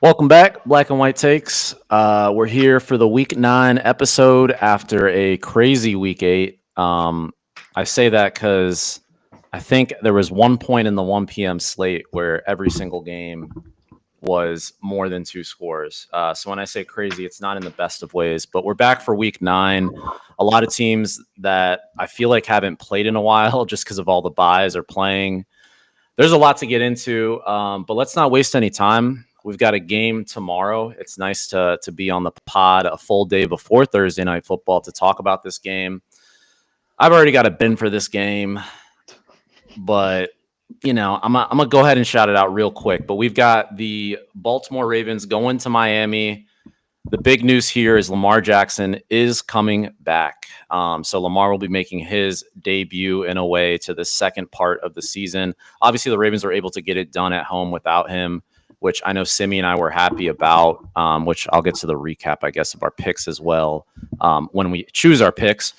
Welcome back, Black and White Takes. We're here for the Week 9 episode after a crazy Week 8. I say that because I think there was one point in the 1 p.m. slate where every single game was more than 2 scores. So when I say crazy, it's not in the best of ways. But we're back for Week 9. A lot of teams that I feel like haven't played in a while just because of all the buys are playing. There's a lot to get into, but let's not waste any time. We've got a game tomorrow. It's nice to be on the pod a full day before Thursday Night Football to talk about this game. I've already got a bin for this game, but I'm gonna go ahead and shout it out real quick. But we've got the Baltimore Ravens going to Miami. The big news here is Lamar Jackson is coming back. So Lamar will be making his debut in a way to the second part of the season. Obviously, the Ravens were able to get it done at home without him, which I know Simi and I were happy about, which I'll get to the recap, I guess, of our picks as well when we choose our picks.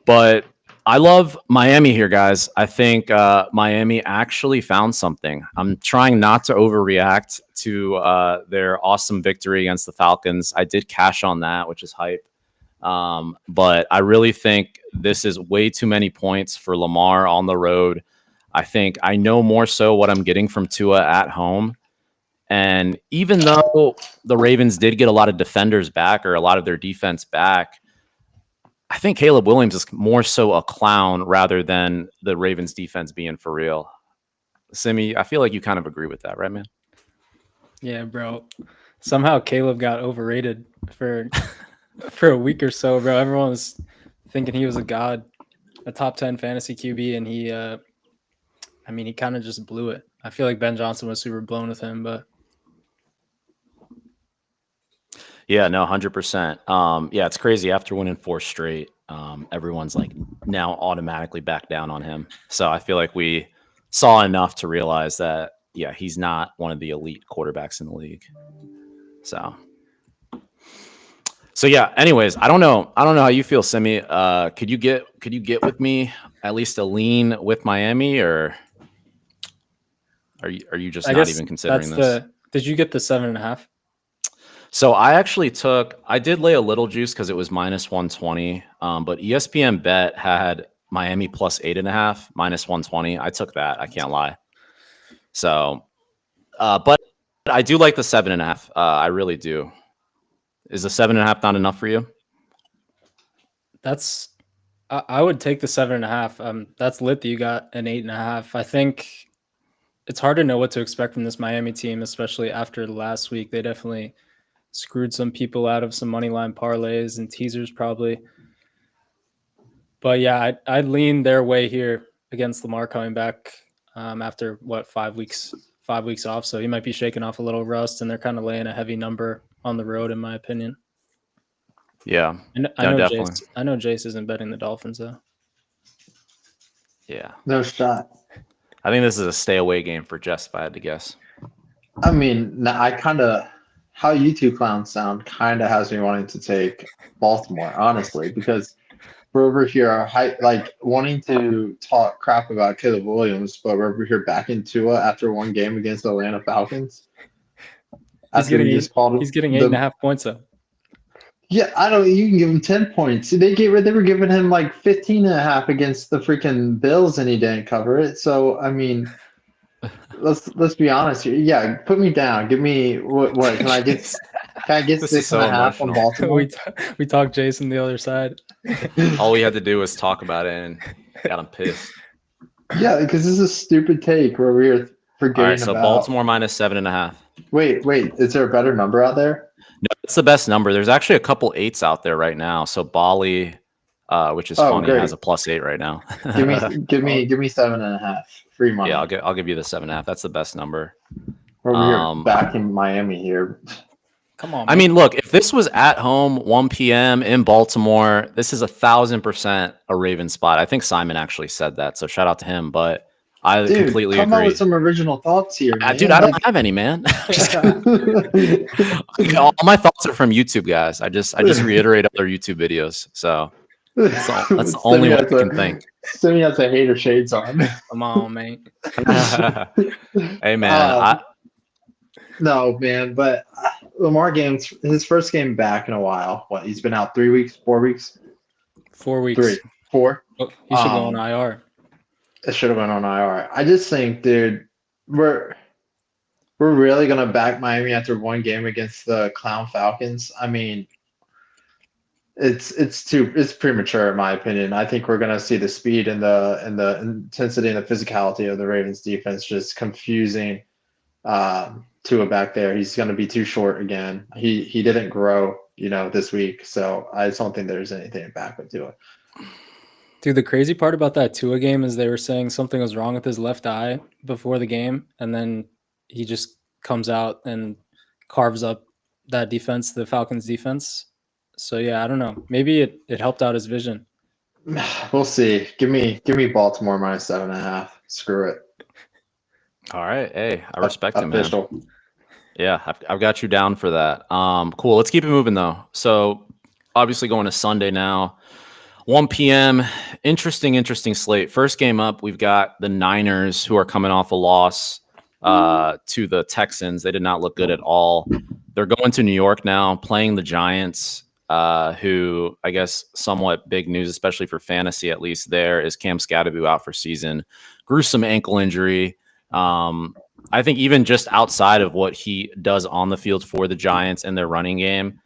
But I love Miami here, guys. I think Miami actually found something. I'm trying not to overreact to their awesome victory against the Falcons. I did cash on that, which is hype. But I really think this is way too many points for Lamar on the road. I think I know more so what I'm getting from Tua at home. And even though the Ravens did get a lot of defenders back or a lot of their defense back, I think Caleb Williams is more so a clown rather than the Ravens defense being for real. Simi, I feel like you kind of agree with that, right, man? Yeah, bro. Somehow Caleb got overrated for a week or so, bro. Everyone was thinking he was a god, a top 10 fantasy QB, and he kind of just blew it. I feel like Ben Johnson was super blown with him, but yeah, no, 100%. Yeah, it's crazy. After winning 4 straight, everyone's like now automatically back down on him. So I feel like we saw enough to realize that, yeah, he's not one of the elite quarterbacks in the league. So yeah. Anyways, I don't know how you feel, Simi. Could you get with me at least a lean with Miami, or are you just not even considering this? Did you get the 7.5? So I did lay a little juice because it was minus 120. But ESPN Bet had Miami plus 8.5, minus 120. I took that. I can't lie. So, but I do like the 7.5. I really do. Is the 7.5 not enough for you? I would take the 7.5. That's lit that you got an 8.5. I think it's hard to know what to expect from this Miami team, especially after last week. They definitely screwed some people out of some money line parlays and teasers probably. But yeah, I'd lean their way here against Lamar coming back after 5 weeks off. So he might be shaking off a little rust, and they're kind of laying a heavy number on the road, in my opinion. Yeah, I know Jace isn't betting the Dolphins though. Yeah, no shot. I think this is a stay away game for Jess, if I had to guess. I mean, how you two clowns sound kind of has me wanting to take Baltimore, honestly, because we're over here wanting to talk crap about Caleb Williams, but we're over here backing Tua after one game against the Atlanta Falcons. He's getting 8.5 points though. Yeah, I don't. You can give him 10 points. They were giving him like 15.5 against the freaking Bills, and he didn't cover it. So I mean, let's be honest here. Yeah, put me down. Give me what? Can I get 6.5 on Baltimore? We talked Jason the other side. All we had to do was talk about it, and got him pissed. Yeah, because this is a stupid take where we're forgetting. All right, so Baltimore minus 7.5. Wait. Is there a better number out there? No, it's the best number. There's actually a couple 8s out there right now. So Bali, which is funny, great. has a plus 8 right now. give me 7.5 free money. Yeah, I'll give you the 7.5. That's the best number. We're here back in Miami here. Come on. Man. I mean, look, if this was at home, 1 p.m. in Baltimore, this is 1,000% a Raven spot. I think Simon actually said that, so shout out to him. But I completely agree. Come up with some original thoughts here, man. Dude, I don't have any, man. All my thoughts are from YouTube, guys. I just reiterate other YouTube videos. So that's the only one I can think. Simi has a hater shades on. Come on, mate. Hey, man. No, man, but Lamar games, his first game back in a while. What, he's been out 3 weeks, 4 weeks, 4 weeks. 3, 4. Oh, he should go on Um, IR. It should have went on IR. I just think, dude, we're really gonna back Miami after one game against the Clown Falcons. I mean, it's premature in my opinion. I think we're gonna see the speed and the intensity and the physicality of the Ravens defense just confusing Tua back there. He's gonna be too short again. He didn't grow, this week, so I just don't think there's anything back with Tua. Dude, the crazy part about that Tua game is they were saying something was wrong with his left eye before the game, and then he just comes out and carves up that defense, the Falcons defense. So yeah, I don't know. Maybe it helped out his vision. We'll see. Give me Baltimore minus 7.5. Screw it. All right. Hey, I respect it, man. Official. Yeah, I've got you down for that. Cool. Let's keep it moving though. So obviously going to Sunday now, 1 p.m. Interesting slate. First game up, we've got the Niners, who are coming off a loss to the Texans. They did not look good at all. They're going to New York now, playing the Giants, who I guess somewhat big news, especially for fantasy at least. There is Cam Scatterby out for season, gruesome ankle injury. I think even just outside of what he does on the field for the Giants and their running game,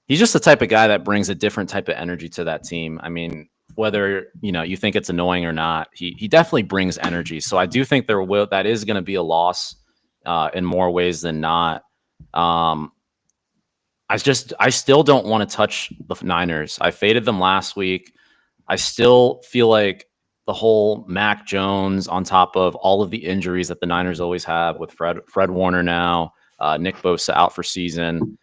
he's just the type of guy that brings a different type of energy to that team. I mean, whether you think it's annoying or not, he definitely brings energy. So I do think that is going to be a loss in more ways than not. I still don't want to touch the Niners. I faded them last week. I still feel like the whole Mac Jones on top of all of the injuries that the Niners always have with Fred Warner now, Nick Bosa out for season.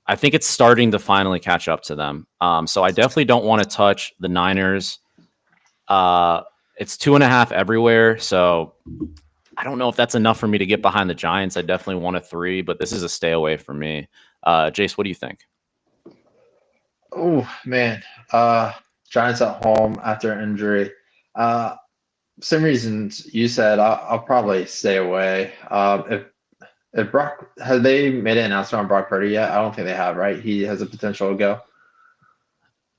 I think it's starting to finally catch up to them. So I definitely don't want to touch the Niners. It's 2.5 everywhere. So I don't know if that's enough for me to get behind the Giants. I definitely want a 3, but this is a stay away for me. Jace, what do you think? Oh man, Giants at home after injury. Same reasons you said. I'll probably stay away. If Brock, have they made an announcement on Brock Purdy yet? I don't think they have. Right? He has a potential to go.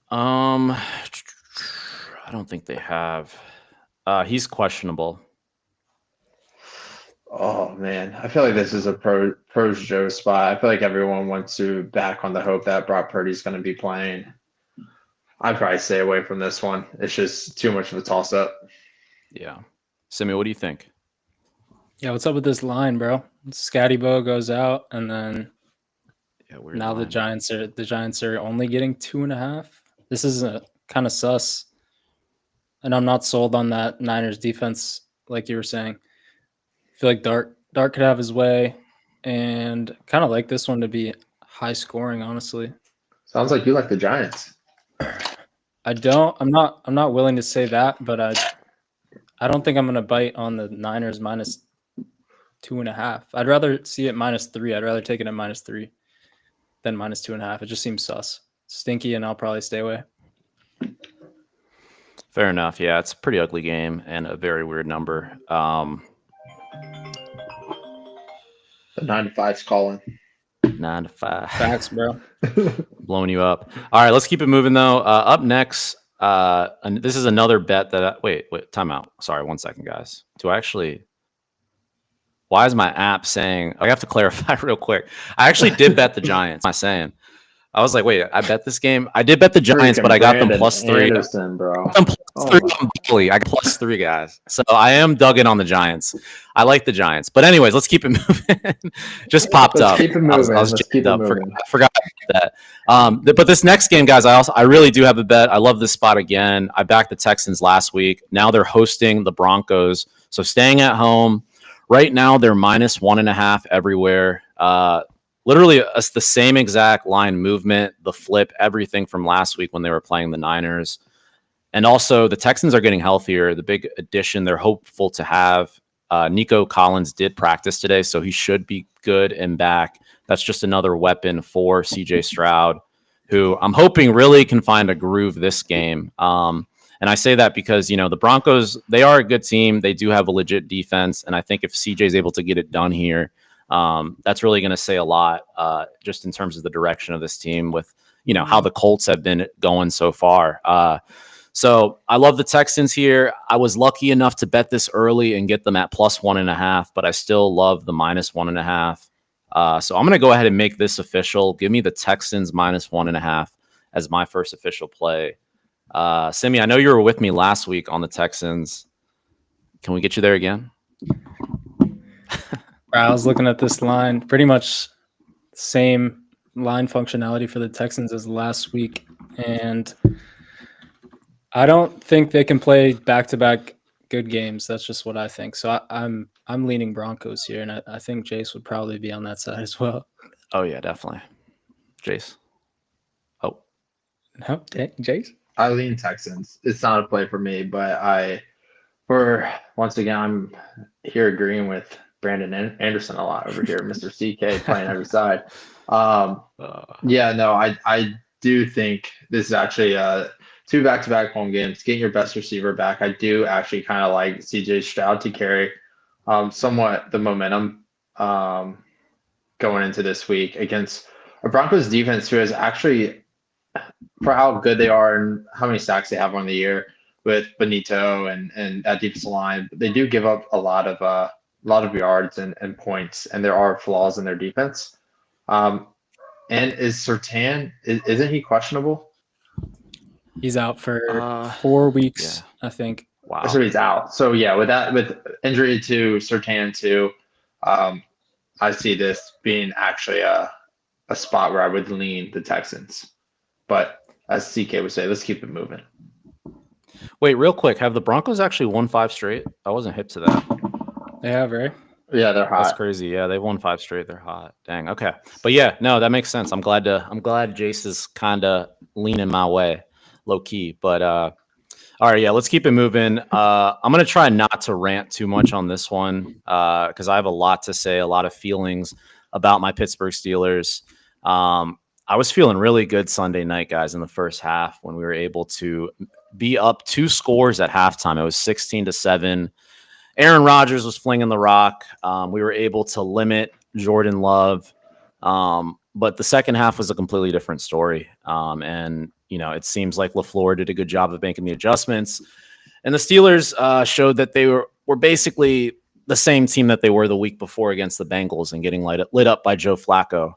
I don't think they have. He's questionable. Oh man, I feel like this is a pros Joe spot. I feel like everyone wants to back on the hope that Brock Purdy's going to be playing. I'd probably stay away from this one. It's just too much of a toss up. Yeah. Simi, what do you think? Yeah, what's up with this line, bro? Scatty Bo goes out, and then Weird now line. the Giants are only getting 2.5. This is a kind of sus, and I'm not sold on that Niners defense, like you were saying. I feel like Dart could have his way, and kind of like this one to be high scoring. Honestly, Sounds like you like the Giants. I don't. I'm not willing to say that, but I don't think I'm gonna bite on the Niners minus 2.5. I'd rather see it -3. I'd rather take it at -3 than -2.5. It just seems sus, stinky, and I'll probably stay away. Fair enough. Yeah, it's a pretty ugly game and a very weird number. The 9-5's calling. 9 to 5. Facts, bro. Blowing you up. All right, let's keep it moving though. Up next, and this is another bet that wait, time out. Sorry, 1 second, guys. Why is my app saying? I have to clarify real quick. I actually did bet the Giants. What am I saying? I was like, wait, I bet this game. I did bet the Giants, but I got them +3. Anderson, bro. I'm +3. I got +3, guys. So I am dug in on the Giants. I like the Giants. But anyways, let's keep it moving. Just popped Let's up. keep it moving. I was Let's keep it up. moving. I forgot about that. But this next game, guys, I really do have a bet. I love this spot again. I backed the Texans last week. Now they're hosting the Broncos. So staying at home. Right now, they're -1.5 everywhere. Literally, it's the same exact line movement, the flip, everything from last week when they were playing the Niners. And also, the Texans are getting healthier. The big addition they're hopeful to have, Nico Collins did practice today, so he should be good and back. That's just another weapon for C.J. Stroud, who I'm hoping really can find a groove this game. And I say that because, the Broncos, they are a good team. They do have a legit defense. And I think if CJ is able to get it done here, That's really going to say a lot just in terms of the direction of this team with, how the Colts have been going so far. So I love the Texans here. I was lucky enough to bet this early and get them at +1.5, but I still love the -1.5. So I'm going to go ahead and make this official. Give me the Texans -1.5 as my first official play. Simi, I know you were with me last week on the Texans. Can we get you there again? I was looking at this line, pretty much same line functionality for the Texans as last week, and I don't think they can play back-to-back good games. That's just what I think. So I'm leaning Broncos here, and I think Jace would probably be on that side as well. Oh yeah, definitely. Jace. Oh, No, Jace. I lean Texans. It's not a play for me, but once again, I'm here agreeing with Brandon Anderson a lot over here, Mr. CK playing every side. Yeah, no, I do think this is actually 2 back-to-back home games. Getting your best receiver back, I do actually kind of like CJ Stroud to carry somewhat the momentum going into this week against a Broncos defense who is actually, for how good they are and how many sacks they have on the year with Benito and that defensive line, they do give up a lot of yards and points, and there are flaws in their defense. And is Surtain, isn't he questionable? He's out for 4 weeks, yeah. I think. Wow. So he's out. So yeah, with injury to Surtain too, I see this being actually a spot where I would lean the Texans. But as CK would say, let's keep it moving. Wait, real quick. Have the Broncos actually won 5 straight? I wasn't hip to that. They have, right? Yeah, they're hot. That's crazy. Yeah, they've won 5 straight. They're hot. Dang. Okay. But yeah, no, that makes sense. I'm glad Jace is kind of leaning my way, low key. But all right, yeah, let's keep it moving. I'm gonna try not to rant too much on this one because I have a lot to say, a lot of feelings about my Pittsburgh Steelers. I was feeling really good Sunday night, guys, in the first half when we were able to be up 2 scores at halftime. It was 16-7. Aaron Rodgers was flinging the rock. We were able to limit Jordan Love. But the second half was a completely different story. And, it seems like LaFleur did a good job of making the adjustments. And the Steelers showed that they were basically the same team that they were the week before against the Bengals and getting lit up by Joe Flacco.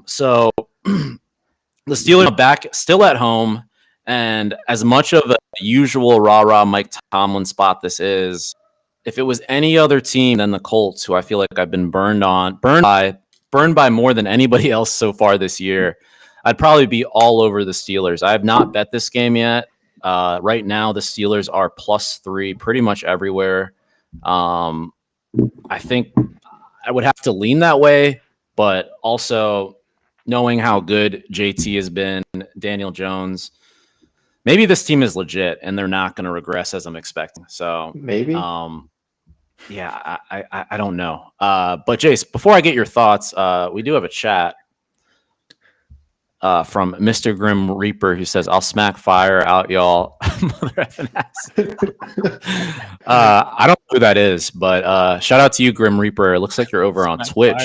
So the Steelers are back still at home. And as much of a usual rah-rah Mike Tomlin spot this is, if it was any other team than the Colts, who I feel like I've been burned by more than anybody else so far this year, I'd probably be all over the Steelers. I have not bet this game yet. Right now, the Steelers are +3 pretty much everywhere. I think I would have to lean that way, but also knowing how good JT has been, Daniel Jones, maybe this team is legit and they're not going to regress as I'm expecting. So maybe. Yeah, I don't know. But Jace, before I get your thoughts, we do have a chat from Mr. Grim Reaper who says, "I'll smack fire out, y'all." Mother effing ass. I don't know who that is, but shout out to you, Grim Reaper. It looks like you're over on Twitch.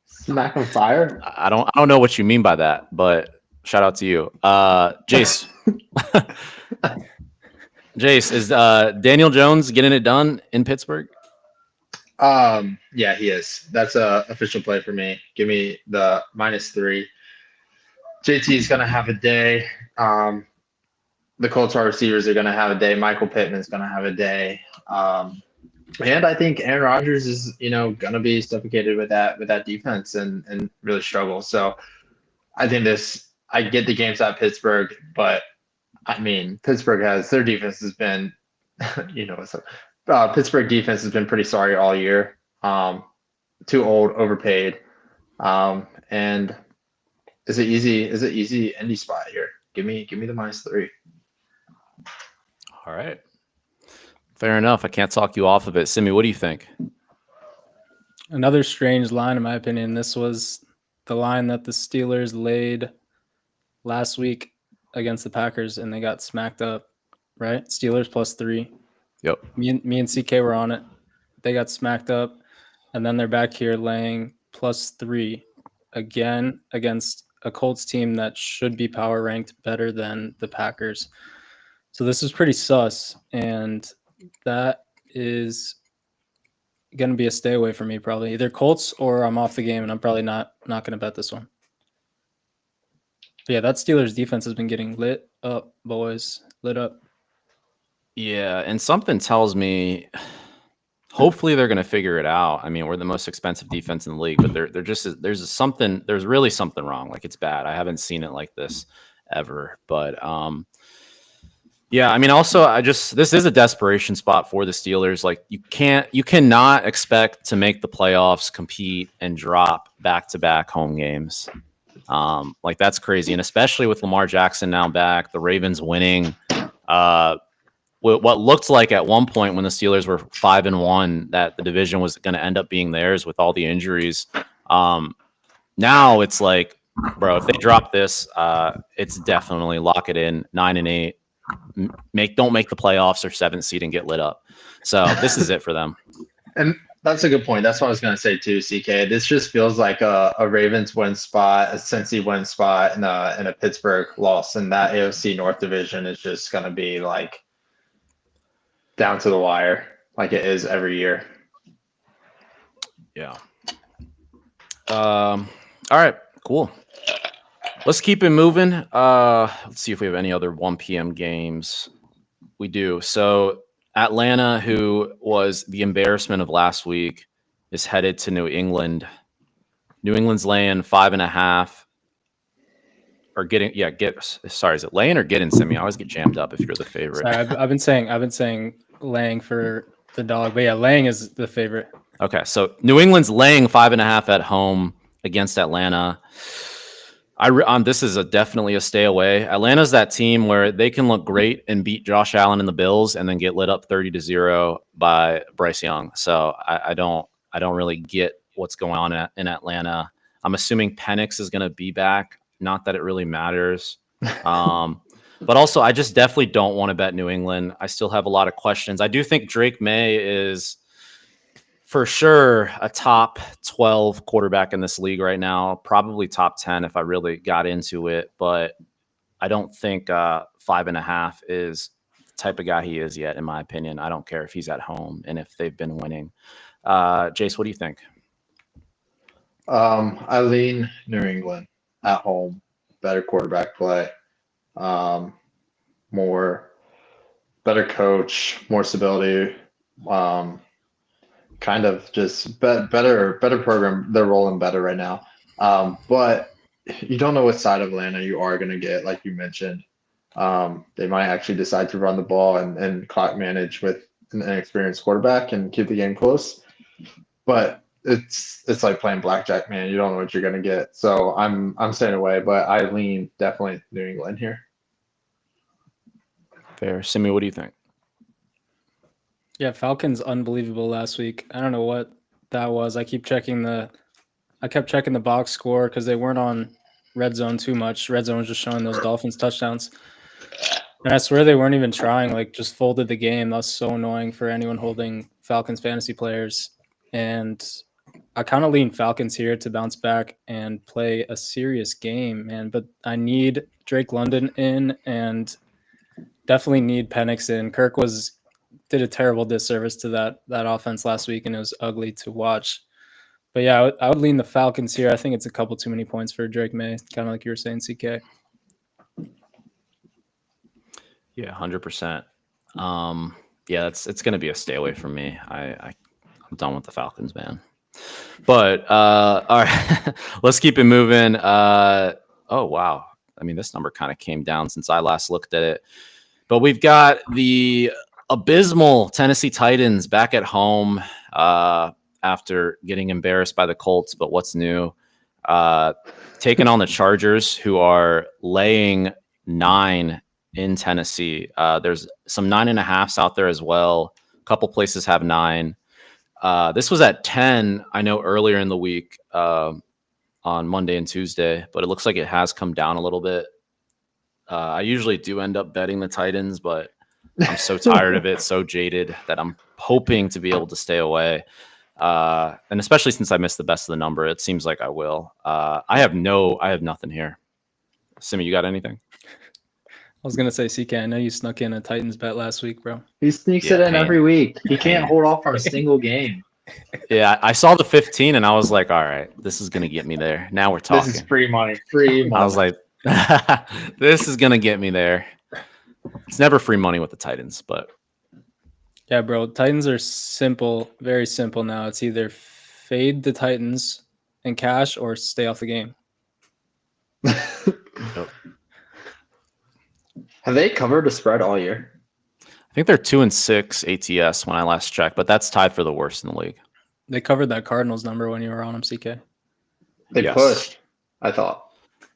Smack on fire? I don't know what you mean by that, but shout out to you. Jace. Jace, is Daniel Jones getting it done in Pittsburgh? Yeah, he is. That's a official play for me. Give me the -3. JT's gonna have a day. The Colts wide receivers are gonna have a day. Michael Pittman's gonna have a day. And I think Aaron Rodgers is, gonna be suffocated with that defense and really struggle. So I think I get the games at Pittsburgh, but I mean, their defense has been, Pittsburgh defense has been pretty sorry all year. Too old, overpaid. And is it easy Indy spot here? Give me the -3. All right. Fair enough. I can't talk you off of it. Simi, what do you think? Another strange line, in my opinion. This was the line that the Steelers laid last week against the Packers, and they got smacked up, right? Steelers +3. Yep. Me and CK were on it. They got smacked up. and then they're back here laying +3 again against a Colts team that should be power ranked better than the Packers. So this is pretty sus, and that is going to be a stay away for me probably. Either Colts or I'm off the game, and I'm probably not going to bet this one. But yeah, that Steelers defense has been getting lit up, boys. Lit up. Yeah, and something tells me hopefully they're going to figure it out. I mean, we're the most expensive defense in the league, but they're just there's really something wrong. Like, it's bad. I haven't seen it like this ever. But yeah, I mean, also this is a desperation spot for the Steelers. Like, you cannot expect to make the playoffs, compete, and drop back-to-back home games. Like, that's crazy. And especially with Lamar Jackson now back, the Ravens winning, what looked like at one point when the Steelers were 5-1 that the division was going to end up being theirs with all the injuries. Now it's like, bro, if they drop this, it's definitely lock it in 9-8. Don't make the playoffs or 7th seed and get lit up. So this is it for them. And that's a good point. That's what I was going to say too, CK. This just feels like a Ravens win spot, a Cincy win spot, and a Pittsburgh loss. And that AFC North division is just going to be like down to the wire, like it is every year. Yeah. All right, cool. Let's keep it moving. Let's see if we have any other 1 p.m. games. We do. So Atlanta, who was the embarrassment of last week, is headed to New England. New England's laying 5.5. Or sorry, is it laying or getting, Simi? I always get jammed up if you're the favorite. Sorry, I've been saying laying for the dog, but yeah, laying is the favorite. Okay, so New England's laying 5.5 at home against Atlanta. This is definitely a stay away. Atlanta's that team where they can look great and beat Josh Allen and the Bills, and then get lit up 30-0 by Bryce Young. So I don't really get what's going on in Atlanta. I'm assuming Penix is going to be back. Not that it really matters. But also, I just definitely don't want to bet New England. I still have a lot of questions. I do think Drake May is for sure a top 12 quarterback in this league right now, probably top 10 if I really got into it. But I don't think 5.5 is the type of guy he is yet, in my opinion. I don't care if he's at home and if they've been winning. Jace, what do you think? I lean New England at home, better quarterback play, better coach, more stability, kind of just better program. They're rolling better right now. But you don't know what side of Atlanta you are going to get, like you mentioned. They might actually decide to run the ball and clock manage with an inexperienced quarterback and keep the game close. But it's like playing blackjack, man. You don't know what you're going to get. So I'm staying away, but I lean definitely New England here. Fair. Simi, what do you think? Yeah, Falcons unbelievable last week. I don't know what that was. I kept checking the box score because they weren't on red zone too much. Red zone was just showing those Dolphins touchdowns. And I swear they weren't even trying, like just folded the game. That was so annoying for anyone holding Falcons fantasy players. And I kind of lean Falcons here to bounce back and play a serious game, man. But I need Drake London in and definitely need Penix in. Kirk did a terrible disservice to that offense last week, and it was ugly to watch. But yeah, I would lean the Falcons here. I think it's a couple too many points for Drake May, kind of like you were saying, CK. Yeah, 100%. Yeah, it's going to be a stay away from me. I'm done with the Falcons, man. But all right, let's keep it moving. Oh wow, I mean, this number kind of came down since I last looked at it. But we've got the abysmal Tennessee Titans back at home after getting embarrassed by the Colts. But what's new? Taking on the Chargers, who are laying 9 in Tennessee. There's some 9.5s out there as well. A couple places have 9. This was at 10, I know, earlier in the week on Monday and Tuesday, but it looks like it has come down a little bit. I usually do end up betting the Titans, but I'm so tired of it, so jaded that I'm hoping to be able to stay away. And especially since I missed the best of the number, it seems like I will. I have nothing here. Simi, you got anything? I was gonna say, CK, I know you snuck in a Titans bet last week, bro. He sneaks Yeah, it in pain. every week. He can't Pain. hold off for a single game. Yeah, I saw the 15 and I was like, all right, this is gonna get me there. Now we're talking. This is free money. Free money. I was like, this is gonna get me there. It's never free money with the Titans, but Yeah, bro. Titans are simple, very simple now. It's either fade the Titans and cash or stay off the game. Have they covered a spread all year? I think they're 2-6 ATS when I last checked, but that's tied for the worst in the league. They covered that Cardinals number when you were on them, CK. They Yes. pushed, I thought.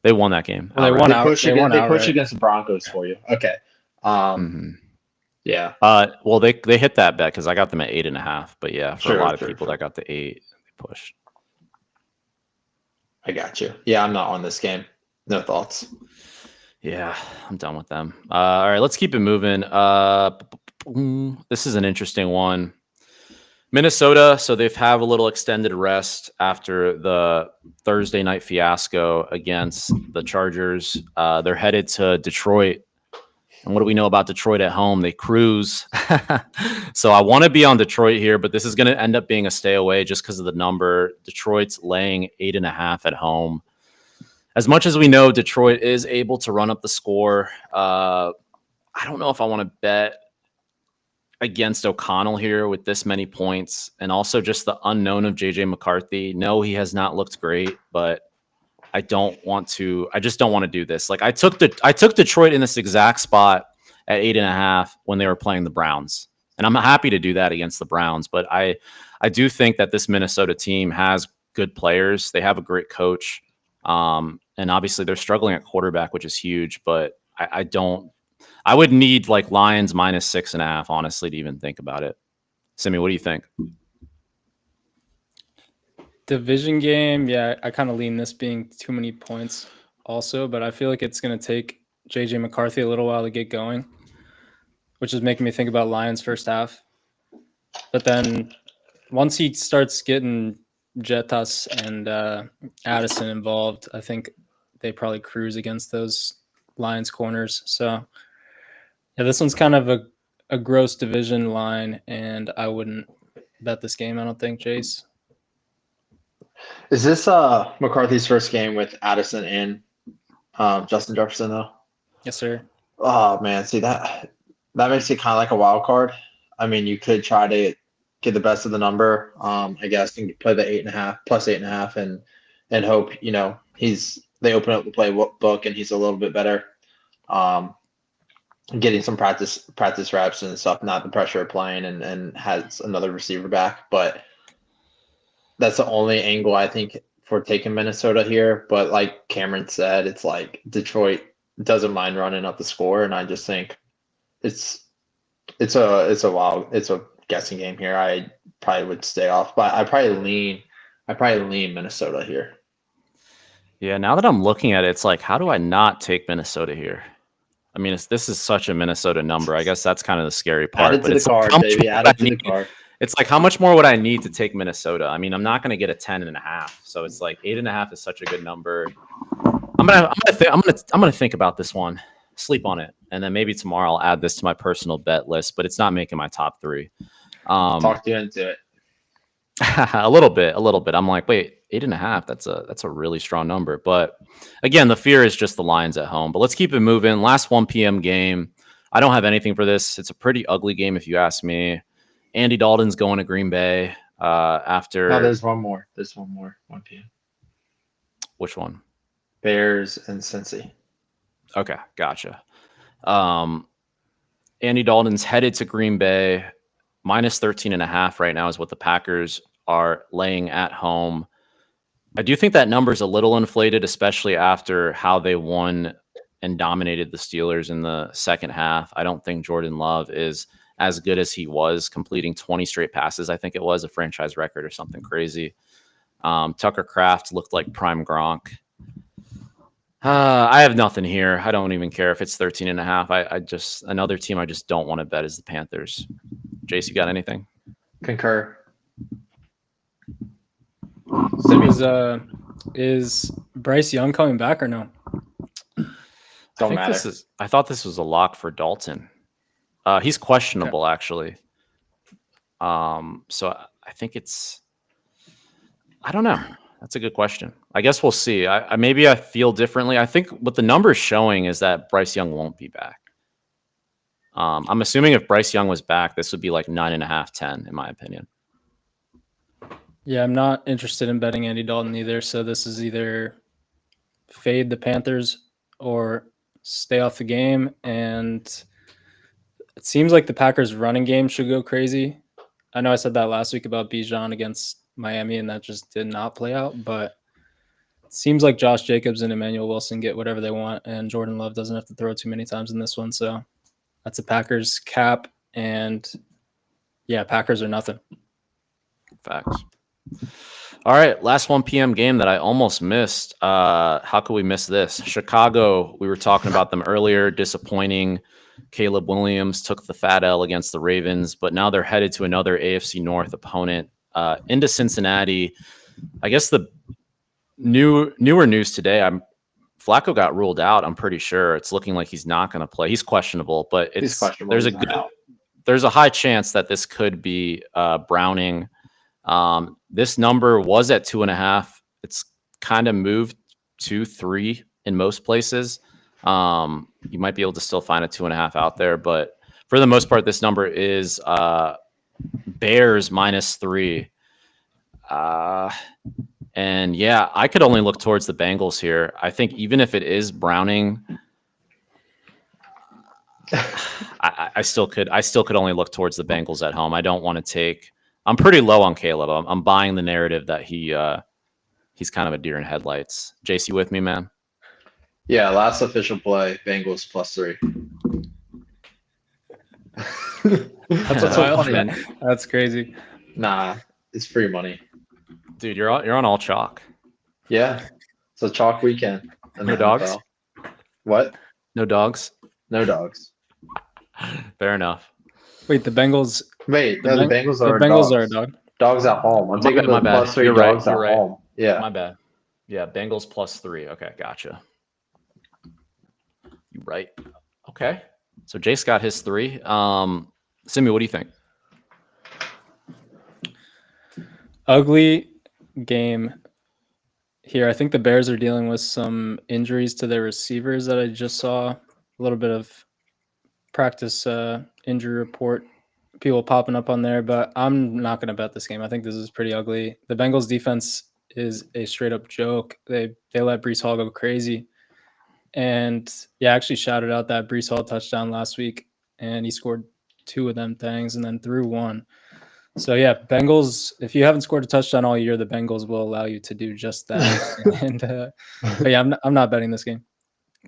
They won that game. Well, they outright. won They out- pushed they against, won they pushed outright. against the Broncos for you. Okay. Mhm. Yeah. Well, they hit that bet because I got them at 8.5. But yeah, for Sure, a lot of sure, people sure. that got the 8, they pushed. I got you. Yeah, I'm not on this game. No thoughts. Yeah, I'm done with them. All right, let's keep it moving. This is an interesting one. Minnesota, so they've have a little extended rest after the Thursday night fiasco against the Chargers. They're headed to Detroit. And what do we know about Detroit at home? They cruise. So I want to be on Detroit here, but this is going to end up being a stay away just because of the number. Detroit's laying 8.5 at home. As much as we know, Detroit is able to run up the score. I don't know if I want to bet against O'Connell here with this many points, and also just the unknown of JJ McCarthy. No, he has not looked great, but I just don't want to do this. Like I took Detroit in this exact spot at 8.5 when they were playing the Browns. And I'm happy to do that against the Browns, but I do think that this Minnesota team has good players. They have a great coach. And obviously they're struggling at quarterback, which is huge, but I would need like Lions -6.5, honestly, to even think about it. Simi, what do you think? Division game, yeah, I kind of lean this being too many points also, but I feel like it's going to take JJ McCarthy a little while to get going, which is making me think about Lions first half. But then once he starts getting Jettas and Addison involved, I think they probably cruise against those Lions corners. So yeah, this one's kind of a gross division line, and I wouldn't bet this game, I don't think, Jace. Is this McCarthy's first game with Addison and Justin Jefferson though? Yes, sir. Oh man, see that makes it kind of like a wild card. I mean, you could try to get the best of the number, I guess, and play the 8.5 plus 8.5, and hope they open up the playbook and he's a little bit better, getting some practice reps and stuff, not the pressure of playing, and has another receiver back. But that's the only angle I think for taking Minnesota here. But like Cameron said, it's like Detroit doesn't mind running up the score, and I just think it's a guessing game here. I probably would stay off, but I probably lean Minnesota here. Yeah, now that I'm looking at it, it's like, how do I not take Minnesota here? I mean, this is such a Minnesota number. I guess that's kind of the scary part. Add it to the it's like, card, how much baby. more Add would it I to the need- card. It's like, how much more would I need to take Minnesota? I mean, I'm not going to get a 10.5. So it's like 8.5 is such a good number. I'm gonna think about this one, sleep on it, and then maybe tomorrow I'll add this to my personal bet list. But it's not making my top 3. Talk you into it. a little bit. I'm like, wait, 8.5. That's a really strong number. But again, the fear is just the Lions at home. But let's keep it moving. Last 1 p.m. game. I don't have anything for this. It's a pretty ugly game if you ask me. Andy Dalton's going to Green Bay after. No, there's one more. 1 p.m. Which one? Bears and Cincy. Okay, gotcha. Andy Dalton's headed to Green Bay. -13.5 right now is what the Packers are laying at home. I do think that number is a little inflated, especially after how they won and dominated the Steelers in the second half. I don't think Jordan Love is as good as he was, completing 20 straight passes. I think it was a franchise record or something crazy. Tucker Kraft looked like prime Gronk. I have nothing here. I don't even care if it's 13.5. Another team I just don't want to bet is the Panthers. Jace, you got anything? Concur. Is Bryce Young coming back or no? Don't matter. I thought this was a lock for Dalton. He's questionable actually. So I think it's. I don't know. That's a good question. I guess we'll see. Maybe I feel differently. I think what the numbers showing is that Bryce Young won't be back. I'm assuming if Bryce Young was back, this would be like 9.5, 10, in my opinion. Yeah, I'm not interested in betting Andy Dalton either. So this is either fade the Panthers or stay off the game. And it seems like the Packers running game should go crazy. I know I said that last week about Bijan against Miami, and that just did not play out. But it seems like Josh Jacobs and Emmanuel Wilson get whatever they want, and Jordan Love doesn't have to throw too many times in this one. So that's a Packers cap. And yeah, Packers are nothing. Facts. All right, last 1 p.m. game that I almost missed. How could we miss this? Chicago, we were talking about them earlier, disappointing. Caleb Williams took the fat L against the Ravens, but now they're headed to another AFC North opponent into Cincinnati. I guess the newer news today, Flacco got ruled out. I'm pretty sure it's looking like he's not going to play. He's questionable, but there's a high chance that this could be Browning. This number was at 2.5. It's kind of moved to 3 in most places. You might be able to still find a 2.5 out there, but for the most part, this number is Bears -3. And yeah, I could only look towards the Bengals here. I think even if it is Browning, I still could only look towards the Bengals at home. I don't want to take. I'm pretty low on Caleb. I'm buying the narrative that he's kind of a deer in headlights. Jace, you with me, man? Yeah, last official play, Bengals +3. That's so wild, funny. man. That's crazy. Nah, it's free money. Dude, you're on all chalk. Yeah, it's a chalk weekend. No dogs? What? No dogs? No dogs. Fair enough. Wait, the Bengals. Wait, The no, the Bengals are Bengals dogs. are a dog. Dogs at home. I'm taking the bad. +3 You're right, dogs you're at right. home. Yeah. My bad. Yeah, Bengals +3. Okay, gotcha. You're right. Okay. So Jace got his 3. Simi, what do you think? Ugly game here. I think the Bears are dealing with some injuries to their receivers that I just saw. A little bit of practice injury report, people popping up on there, but I'm not going to bet this game. I think this is pretty ugly. The Bengals defense is a straight up joke. They let Breece Hall go crazy. And yeah, I actually shouted out that Breece Hall touchdown last week, and he scored 2 of them things and then threw 1. So yeah, Bengals, if you haven't scored a touchdown all year, the Bengals will allow you to do just that. And but yeah, I'm not betting this game.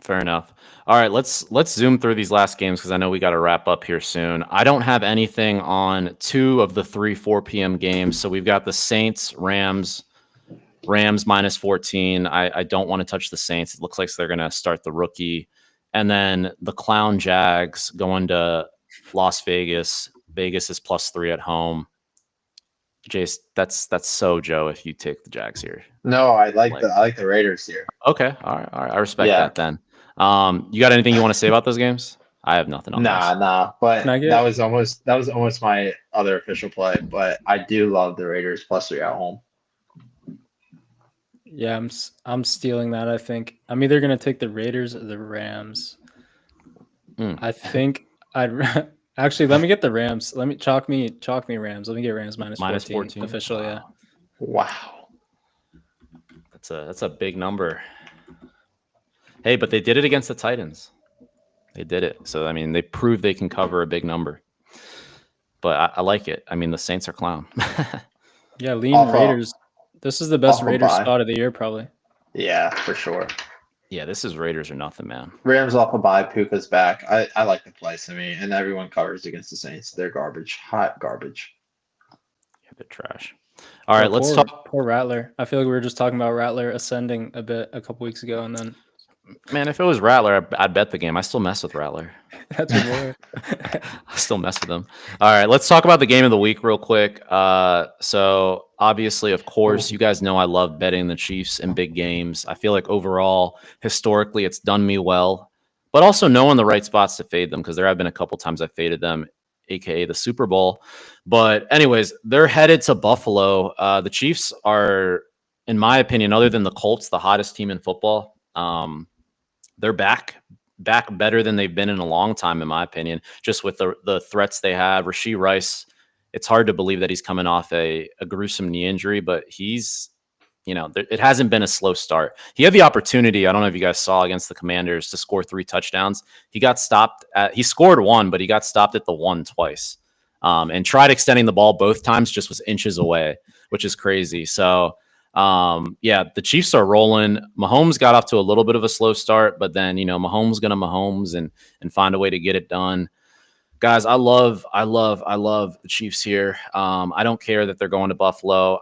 Fair enough. All right, let's zoom through these last games because I know we got to wrap up here soon. I don't have anything on 2 of the 3 4 p.m. games. So we've got the Saints, Rams -14. I don't want to touch the Saints. It looks like they're going to start the rookie. And then the Clown Jags going to Las Vegas. Vegas is +3 at home. Jace, that's so Joe if you take the Jags here. No, I like the Raiders here. Okay, all right. I respect that then. You got anything you want to say about those games? I have nothing on those. Nah. But that was almost my other official play. But I do love the Raiders +3 at home. Yeah, I'm stealing that. I think I'm either gonna take the Raiders or the Rams. I think I'd actually let me get the Rams. Let me chalk me Rams. Let me get Rams -14 official. Yeah. Wow. That's a big number. Hey, but they did it against the Titans. They did it. So I mean, they proved they can cover a big number. But I like it. I mean, the Saints are clown. Yeah, lean Raiders. This is the best Raiders spot of the year, probably. Yeah, for sure. Yeah, this is Raiders or nothing, man. Rams off a bye, Puka's back. I like the place. I mean, and everyone covers against the Saints. They're garbage. Hot garbage. Yeah, they're trash. All right, let's talk. Poor Rattler. I feel like we were just talking about Rattler ascending a bit a couple weeks ago, and then Man, if it was Rattler, I'd bet the game. I still mess with Rattler. That's your boy. I still mess with him. All right, let's talk about the game of the week real quick. So obviously, of course, you guys know I love betting the Chiefs in big games. I feel like overall, historically, it's done me well, but also knowing the right spots to fade them because there have been a couple times I faded them, aka the Super Bowl. But anyways, they're headed to Buffalo. The Chiefs are, in my opinion, other than the Colts, the hottest team in football. They're back better than they've been in a long time, in my opinion, just with the threats they have. Rashee Rice, it's hard to believe that he's coming off a gruesome knee injury, but he's, it hasn't been a slow start. He had the opportunity, I don't know if you guys saw, against the Commanders to score 3 touchdowns. He got stopped he scored 1, but he got stopped at the 1 twice, and tried extending the ball both times, just was inches away, which is crazy. So, the Chiefs are rolling. Mahomes got off to a little bit of a slow start, but then, Mahomes gonna Mahomes and find a way to get it done. Guys, I love the Chiefs here. I don't care that they're going to Buffalo.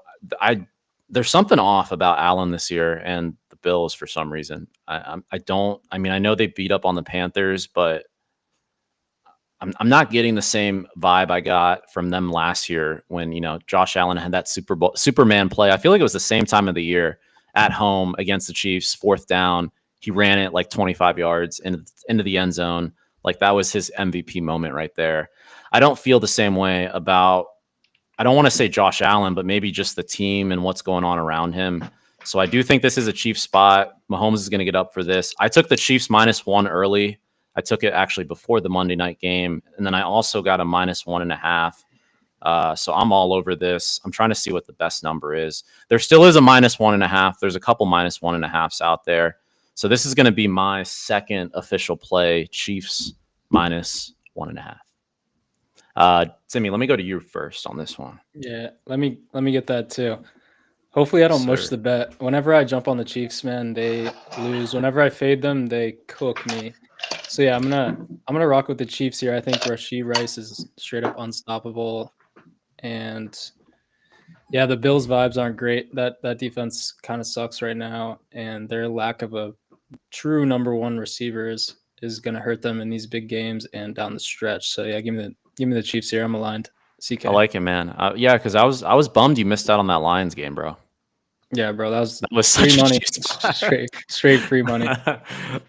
There's something off about Allen this year and the Bills for some reason. I know they beat up on the Panthers, but I'm not getting the same vibe I got from them last year when, Josh Allen had that Superman play. I feel like it was the same time of the year at home against the Chiefs, 4th down. He ran it like 25 yards into the end zone. Like that was his MVP moment right there. I don't feel the same way about, I don't want to say Josh Allen, but maybe just the team and what's going on around him. So I do think this is a Chiefs spot. Mahomes is going to get up for this. I took the Chiefs -1 early. I took it actually before the Monday night game. And then I also got a -1.5. So I'm all over this. I'm trying to see what the best number is. There still is a -1.5. There's a couple -1.5s out there. So this is going to be my second official play, Chiefs -1.5. Timmy, let me go to you first on this one. Yeah, let me get that too. Hopefully I don't mush the bet. Whenever I jump on the Chiefs, man, they lose. Whenever I fade them, they cook me. So yeah, I'm gonna rock with the Chiefs here. I think Rashee Rice is straight up unstoppable, and yeah, the Bills vibes aren't great. That defense kind of sucks right now, and their lack of a true number 1 receiver is gonna hurt them in these big games and down the stretch. So yeah, give me the Chiefs here. I'm aligned. CK. I like it, man. Yeah, because I was bummed you missed out on that Lions game, bro. Yeah, bro, that was free money. straight free money. All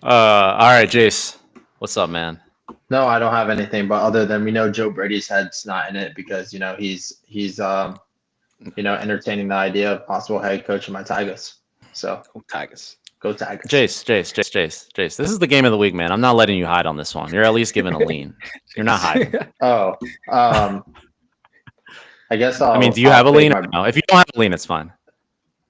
right, Jace, what's up, man? No, I don't have anything, but other than we know Joe Brady's head's not in it because he's entertaining the idea of possible head coach of my Tigers. So Go Tigers. Go Tigers. Jace. This is the game of the week, man. I'm not letting you hide on this one. You're at least giving a lean. You're not hiding. Oh, I guess do you have a lean? No, if you don't have a lean, it's fine.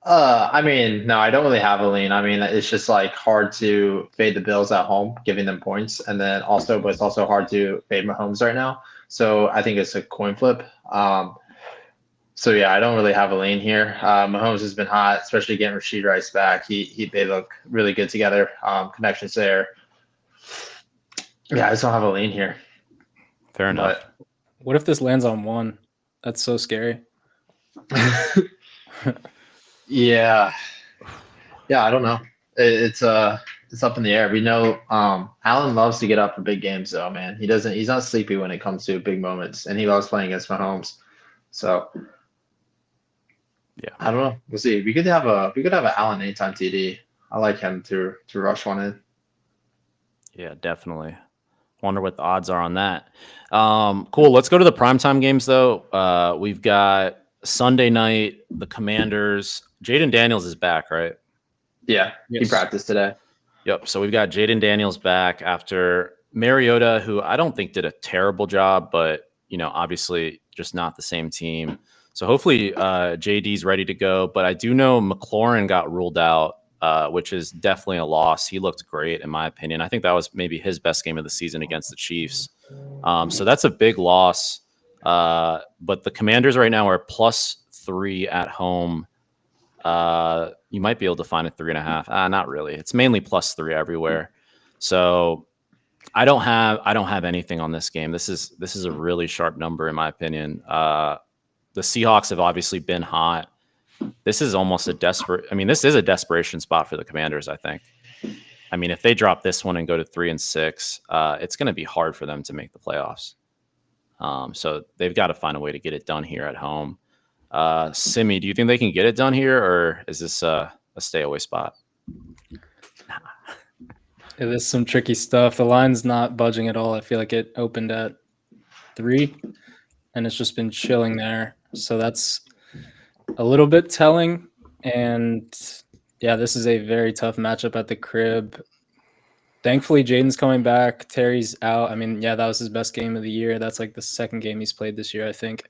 No, I don't really have a lean. It's just like hard to fade the Bills at home, giving them points, and then but it's also hard to fade Mahomes right now. So I think it's a coin flip. So yeah, I don't really have a lean here. Mahomes has been hot, especially getting Rashee Rice back. They look really good together. Connections there. Yeah, I just don't have a lean here. Fair enough. What if this lands on 1? That's so scary. Yeah, I don't know. It's up in the air. We know Allen loves to get up for big games, though. Man, he's not sleepy when it comes to big moments, and he loves playing against Mahomes. So yeah, I don't know. We'll see. We could have an Allen anytime TD. I like him to rush one in. Yeah, definitely. Wonder what the odds are on that. Cool. Let's go to the primetime games, though. We've got Sunday night, the Commanders. Jaden Daniels is back, right? Yeah, He practiced today. Yep. So we've got Jaden Daniels back after Mariota, who I don't think did a terrible job, but, obviously just not the same team. So hopefully JD's ready to go. But I do know McLaurin got ruled out, which is definitely a loss. He looked great, in my opinion. I think that was maybe his best game of the season against the Chiefs. So that's a big loss. But the Commanders right now are +3 at home. You might be able to find a 3.5. Not really. It's mainly +3 everywhere. So I don't have anything on this game. This is a really sharp number, in my opinion. The Seahawks have obviously been hot. This is almost this is a desperation spot for the Commanders, I think. I mean, if they drop this one and go to 3-6, it's going to be hard for them to make the playoffs. So they've got to find a way to get it done here at home. Simi, do you think they can get it done here, or is this a stay away spot? It is some tricky stuff. The line's not budging at all. I feel like it opened at 3, and it's just been chilling there. So that's a little bit telling. And yeah, this is a very tough matchup at the crib. Thankfully, Jaden's coming back. Terry's out. I mean, yeah, that was his best game of the year. That's like the second game he's played this year, I think.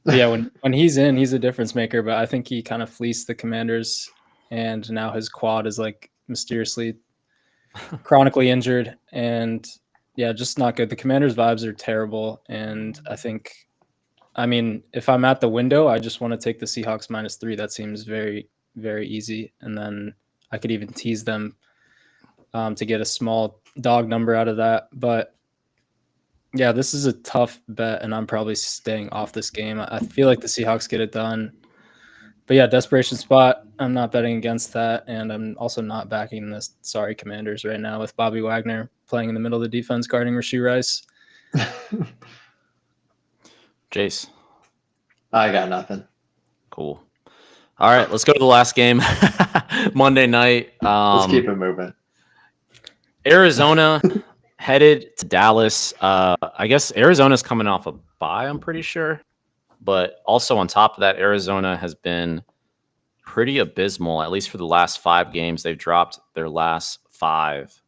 But yeah, when he's in, he's a difference maker. But I think he kind of fleeced the Commanders, and now his quad is like mysteriously chronically injured, and yeah, just not good. The Commanders' vibes are terrible, and I mean, if I'm at the window, I just want to take the Seahawks -3. That seems very, very easy, and then I could even tease them to get a small dog number out of that. But yeah, this is a tough bet, and I'm probably staying off this game. I feel like the Seahawks get it done. But yeah, desperation spot. I'm not betting against that, and I'm also not backing the sorry Commanders right now with Bobby Wagner playing in the middle of the defense guarding Rashee Rice. Jace. I got nothing. Cool. All right, let's go to the last game. Monday night. Let's keep it moving. Arizona headed to Dallas. I guess Arizona's coming off a bye, I'm pretty sure. But also on top of that, Arizona has been pretty abysmal, at least for the last 5 games. They've dropped their last 5.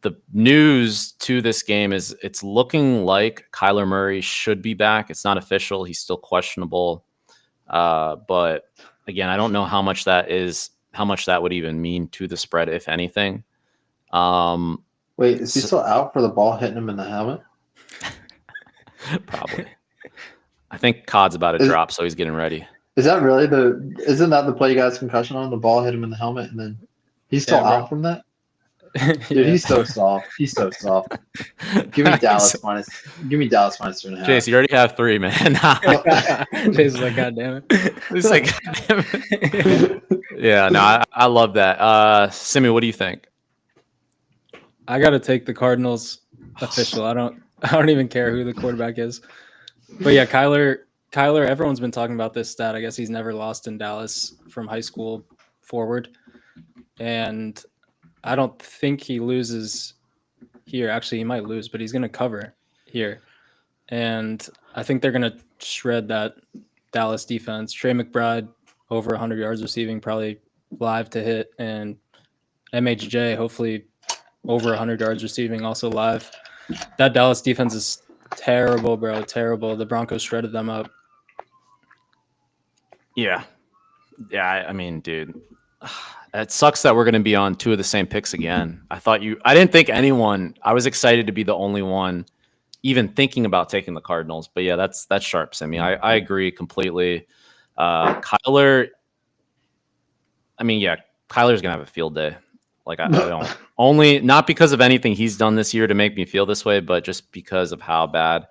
The news to this game is it's looking like Kyler Murray should be back. It's not official. He's still questionable. But again, I don't know how much that would even mean to the spread, if anything. Wait, is he still out for the ball hitting him in the helmet? Probably. I think COD's about to drop, so he's getting ready. Is that really isn't that the play you guys concussion on? The ball hit him in the helmet and then he's still out from that? Dude, he's so soft. He's so soft. Give me Dallas minus 2.5. Jace, you already have 3, man. Jace is like, God damn it. He's like, God damn it. Yeah, no, I love that. Simi, what do you think? I gotta take the Cardinals official. I don't even care who the quarterback is. But yeah, Kyler, everyone's been talking about this stat. I guess he's never lost in Dallas from high school forward. And I don't think he loses here. Actually, he might lose, but he's going to cover here. And I think they're going to shred that Dallas defense. Trey McBride, over 100 yards receiving, probably live to hit. And MHJ, hopefully over 100 yards receiving, also live. That Dallas defense is terrible, bro. Terrible. The Broncos shredded them up. Yeah. I mean, dude, it sucks that we're going to be on 2 of the same picks again. I didn't think I was excited to be the only one even thinking about taking the Cardinals. But yeah, that's sharp, Simi. I agree completely. Kyler, I mean, yeah, Kyler's going to have a field day. Like I don't only not because of anything he's done this year to make me feel this way, but just because of how bad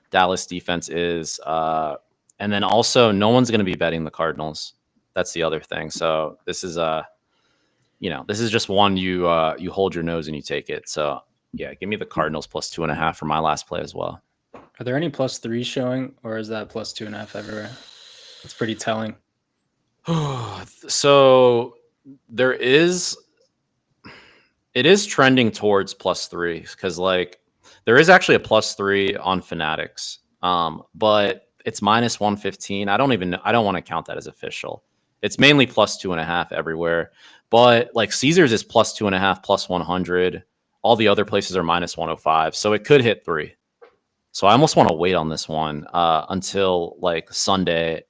Dallas defense is. And then also no one's going to be betting the Cardinals. That's the other thing. So this is this is just one you hold your nose and you take it. So yeah, give me the Cardinals plus 2.5 for my last play as well. Are there any +3 showing, or is that plus 2.5 everywhere? It's pretty telling. So it is trending towards +3 because like there is actually a +3 on Fanatics, but it's -115. I don't want to count that as official. It's mainly +2.5 everywhere, but like Caesars is +2.5, +100. All the other places are -105, so it could hit 3. So I almost want to wait on this one until like Sunday,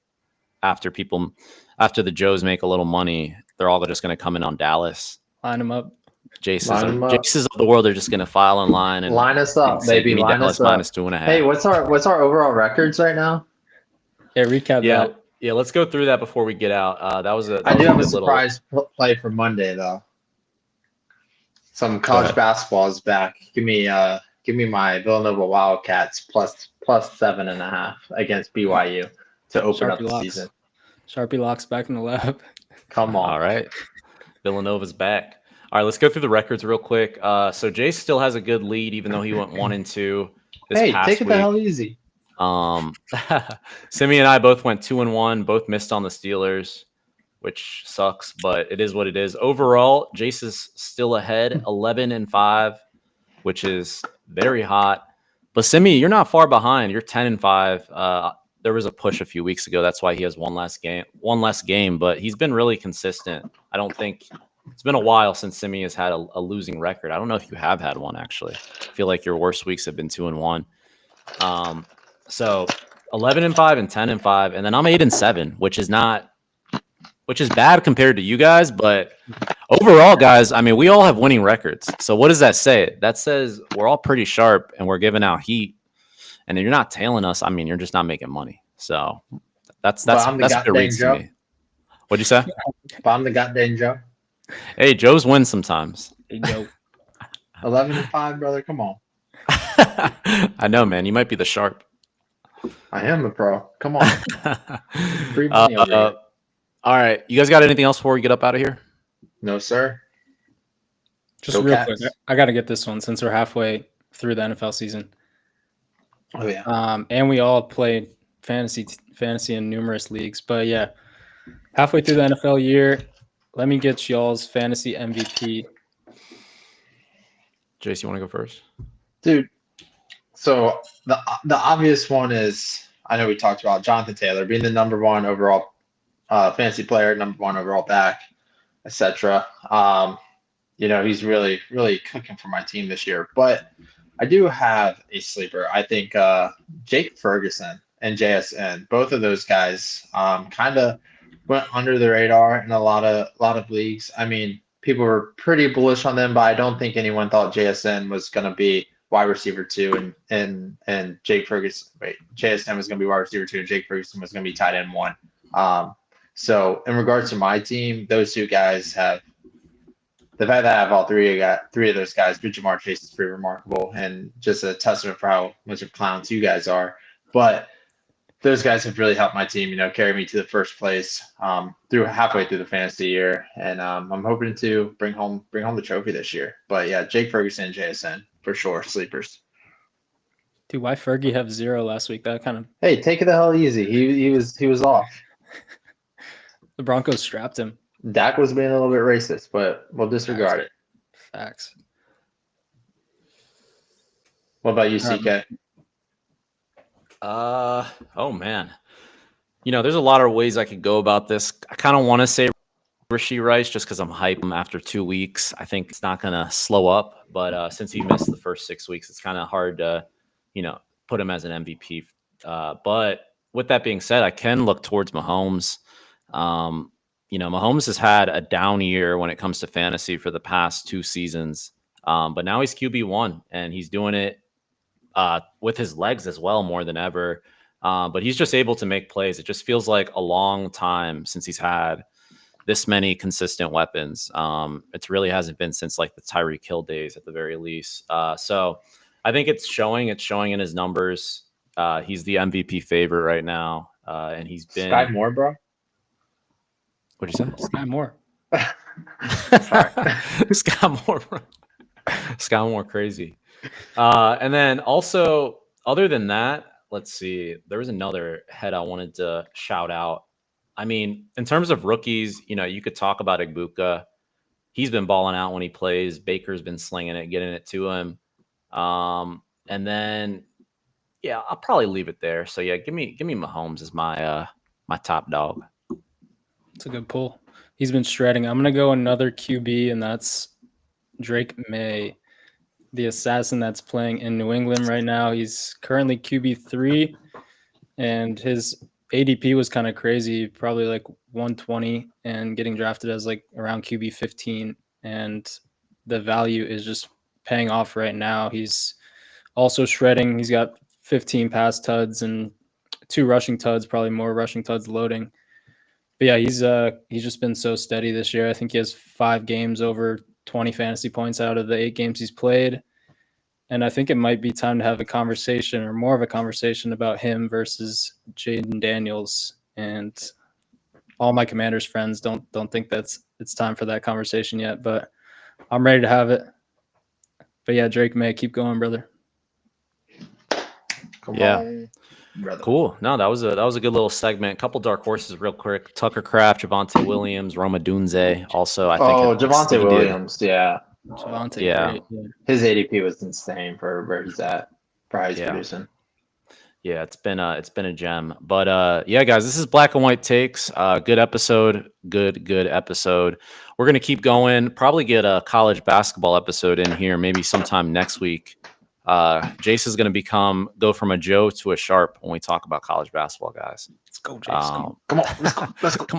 after the Joes make a little money. They're all just going to come in on Dallas. Line them up. Jace's of the world are just going to file in line and line us up, baby. Line us up. -2.5. Hey, what's our overall records right now? Yeah, recap that. Yeah, let's go through that before we get out. I do have a surprise play for Monday though. Some college basketball is back. Give me my Villanova Wildcats plus 7.5 against BYU to open up the season. Sharpie locks back in the lab. Come on. All right. Villanova's back. All right, let's go through the records real quick. So Jace still has a good lead, even though he went 1-2 this Hey, past take it week. the hell easy. Simi and I both went 2-1, both missed on the Steelers, which sucks, but it is what it is. Overall, Jace is still ahead, 11-5, which is very hot. But Simi, you're not far behind. You're 10-5. There was a push a few weeks ago. That's why he has one less game, but he's been really consistent. I don't think it's been a while since Simi has had a losing record. I don't know if you have had one, actually. I feel like your worst weeks have been 2-1. So 11-5 and 10-5, and then I'm 8-7, which is bad compared to you guys, but overall, guys, I mean, we all have winning records. So what does that say? That says we're all pretty sharp and we're giving out heat. And if you're not tailing us, I mean, you're just not making money. So that's I'm the what it goddamn reads to Joe. me. What'd you say? If I'm the goddamn Joe. Hey, Joe's win sometimes. Hey, yo. 11-5, brother. Come on. I know, man. You might be the sharp. I am a pro. Come on. Free money over here. All right. You guys got anything else before we get up out of here? No, sir. Just Go real Cats. quick, I got to get this one since we're halfway through the NFL season. Oh, yeah. And we all played fantasy in numerous leagues. But yeah, halfway through the NFL year, let me get y'all's fantasy MVP. Jace, you want to go first? Dude, so the obvious one is, I know we talked about Jonathan Taylor being the number one overall fantasy player, number one overall back, etc. He's really, really cooking for my team this year. But I do have a sleeper. I think Jake Ferguson and JSN, both of those guys kind of went under the radar in a lot of leagues. I mean, people were pretty bullish on them, but I don't think anyone thought JSN was going to be wide receiver 2 and Jake Ferguson. JSN was going to be wide receiver 2 and Jake Ferguson was going to be tight end 1. So in regards to my team, those two guys have the fact that I have all three of those guys. Good Jamar Chase is pretty remarkable and just a testament for how much of clowns you guys are. But those guys have really helped my team, carry me to the first place halfway through the fantasy year, and I'm hoping to bring home the trophy this year. But yeah, Jake Ferguson and JSN for sure, sleepers. Dude, why Fergie have 0 last week? That kind of Hey, take it the hell easy. He was off. the Broncos strapped him. Dak was being a little bit racist, but we'll disregard it. Facts. What about you, CK? Oh man. There's a lot of ways I could go about this. I kind of want to say Rashee Rice just because I'm hyped after 2 weeks. I think it's not going to slow up, but since he missed the first 6 weeks, it's kind of hard to, put him as an MVP. But with that being said, I can look towards Mahomes. Mahomes has had a down year when it comes to fantasy for the past 2 seasons, but now he's QB1 and he's doing it with his legs as well more than ever. But he's just able to make plays. It just feels like a long time since he's had this many consistent weapons. It really hasn't been since like the Tyreek Hill days at the very least. So I think it's showing in his numbers. He's the MVP favorite right now. And he's been Sky Moore, bro. What'd you say? Sky Moore. Scott Moore. Scott Moore, crazy. And then also, other than that, let's see. There was another head I wanted to shout out. I mean, in terms of rookies, you could talk about Igbuka. He's been balling out when he plays. Baker's been slinging it, getting it to him. And then, yeah, I'll probably leave it there. So yeah, give me Mahomes as my top dog. It's a good pull. He's been shredding. I'm gonna go another QB, and that's Drake May, the assassin that's playing in New England right now. He's currently QB3, and his ADP was kind of crazy, probably like 120, and getting drafted as like around QB15. And the value is just paying off right now. He's also shredding. He's got 15 pass tuds and 2 rushing tuds, probably more rushing tuds loading. But yeah, he's just been so steady this year. I think he has 5 games over 20 fantasy points out of the 8 games he's played. And I think it might be time to have a conversation, or more of a conversation, about him versus Jaden Daniels. And all my Commanders friends don't think it's time for that conversation yet. But I'm ready to have it. But yeah, Drake May, keep going, brother. Come Yeah. on, brother. Cool. No, that was a good little segment. Couple dark horses, real quick. Tucker Craft, Javante Williams, Roma Dunze. Also, I think Oh, had Javante exceeded- Williams. Yeah, Javante, Yeah. great. Yeah. his ADP was insane for where he's at, for how he's Yeah. producing. Yeah, it's been a gem. But yeah, guys, this is Black and White Takes. Good episode. Good episode. We're gonna keep going. Probably get a college basketball episode in here, maybe sometime next week. Jace is gonna go from a Joe to a Sharp when we talk about college basketball, guys. Let's go, Jace. Come on. Come on, let's go. Let's go. Come on.